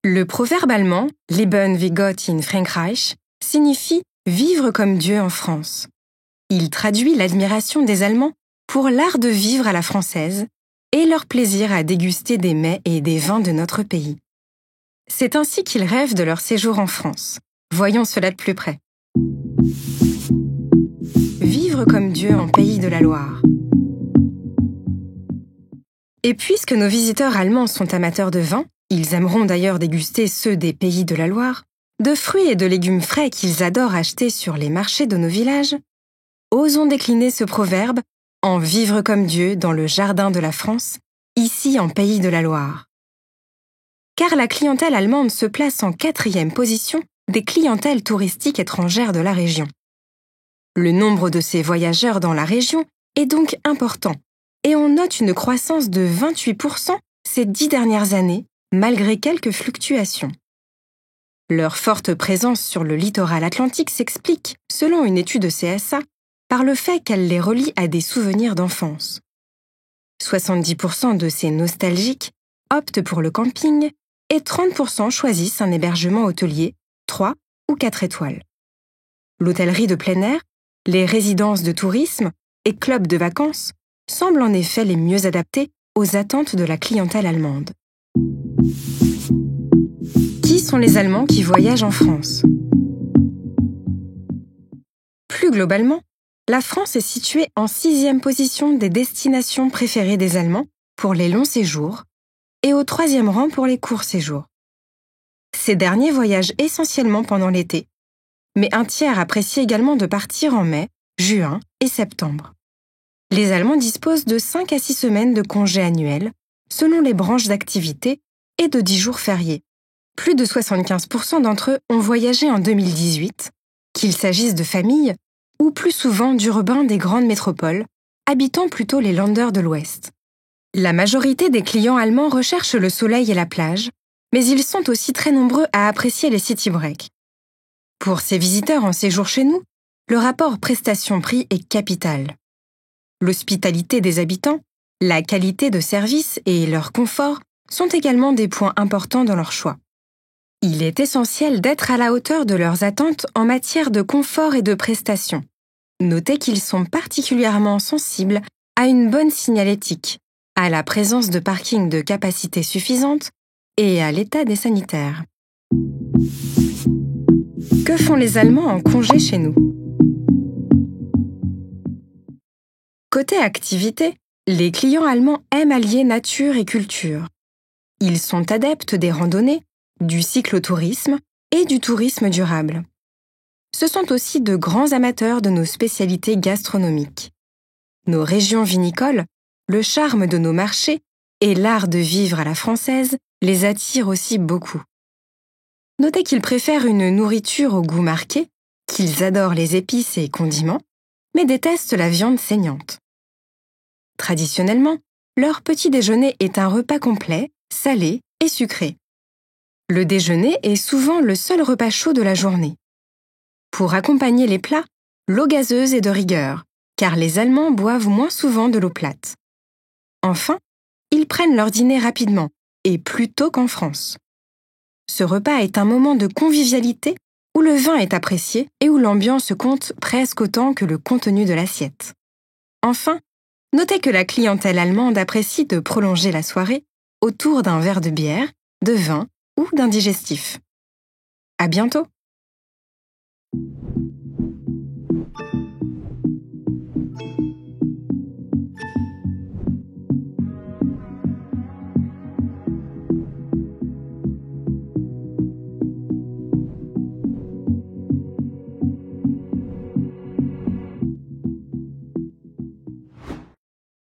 Le proverbe allemand « Leben wie Gott in Frankreich » signifie « vivre comme Dieu en France ». Il traduit l'admiration des Allemands pour l'art de vivre à la française et leur plaisir à déguster des mets et des vins de notre pays. C'est ainsi qu'ils rêvent de leur séjour en France. Voyons cela de plus près. Vivre comme Dieu en Pays de la Loire. Et puisque nos visiteurs allemands sont amateurs de vin, ils aimeront d'ailleurs déguster ceux des Pays de la Loire, de fruits et de légumes frais qu'ils adorent acheter sur les marchés de nos villages, osons décliner ce proverbe en vivre comme Dieu dans le jardin de la France, ici en Pays de la Loire. Car la clientèle allemande se place en 4e position des clientèles touristiques étrangères de la région. Le nombre de ces voyageurs dans la région est donc important et on note une croissance de 28% ces 10 dernières années, malgré quelques fluctuations. Leur forte présence sur le littoral atlantique s'explique, selon une étude CSA, par le fait qu'elle les relie à des souvenirs d'enfance. 70% de ces nostalgiques optent pour le camping et 30% choisissent un hébergement hôtelier, 3 ou 4 étoiles. L'hôtellerie de plein air, les résidences de tourisme et clubs de vacances semblent en effet les mieux adaptés aux attentes de la clientèle allemande. Qui sont les Allemands qui voyagent en France? Plus globalement, la France est située en 6e position des destinations préférées des Allemands pour les longs séjours et au 3e rang pour les courts séjours. Ces derniers voyagent essentiellement pendant l'été, mais un tiers apprécie également de partir en mai, juin et septembre. Les Allemands disposent de 5 à 6 semaines de congés annuels, selon les branches d'activité, et de 10 jours fériés. Plus de 75% d'entre eux ont voyagé en 2018, qu'il s'agisse de familles ou plus souvent d'urbains des grandes métropoles, habitant plutôt les Länder de l'Ouest. La majorité des clients allemands recherchent le soleil et la plage, mais ils sont aussi très nombreux à apprécier les city breaks. Pour ces visiteurs en séjour chez nous, le rapport prestation-prix est capital. L'hospitalité des habitants, la qualité de service et leur confort sont également des points importants dans leur choix. Il est essentiel d'être à la hauteur de leurs attentes en matière de confort et de prestations. Notez qu'ils sont particulièrement sensibles à une bonne signalétique, à la présence de parkings de capacité suffisante et à l'état des sanitaires. Que font les Allemands en congé chez nous? Côté activité, les clients allemands aiment allier nature et culture. Ils sont adeptes des randonnées, du cyclotourisme et du tourisme durable. Ce sont aussi de grands amateurs de nos spécialités gastronomiques. Nos régions vinicoles, le charme de nos marchés et l'art de vivre à la française les attirent aussi beaucoup. Notez qu'ils préfèrent une nourriture au goût marqué, qu'ils adorent les épices et condiments, mais détestent la viande saignante. Traditionnellement, leur petit déjeuner est un repas complet, salé et sucré. Le déjeuner est souvent le seul repas chaud de la journée. Pour accompagner les plats, l'eau gazeuse est de rigueur, car les Allemands boivent moins souvent de l'eau plate. Enfin, ils prennent leur dîner rapidement, et plus tôt qu'en France. Ce repas est un moment de convivialité où le vin est apprécié et où l'ambiance compte presque autant que le contenu de l'assiette. Enfin, notez que la clientèle allemande apprécie de prolonger la soirée autour d'un verre de bière, de vin ou d'un digestif. À bientôt!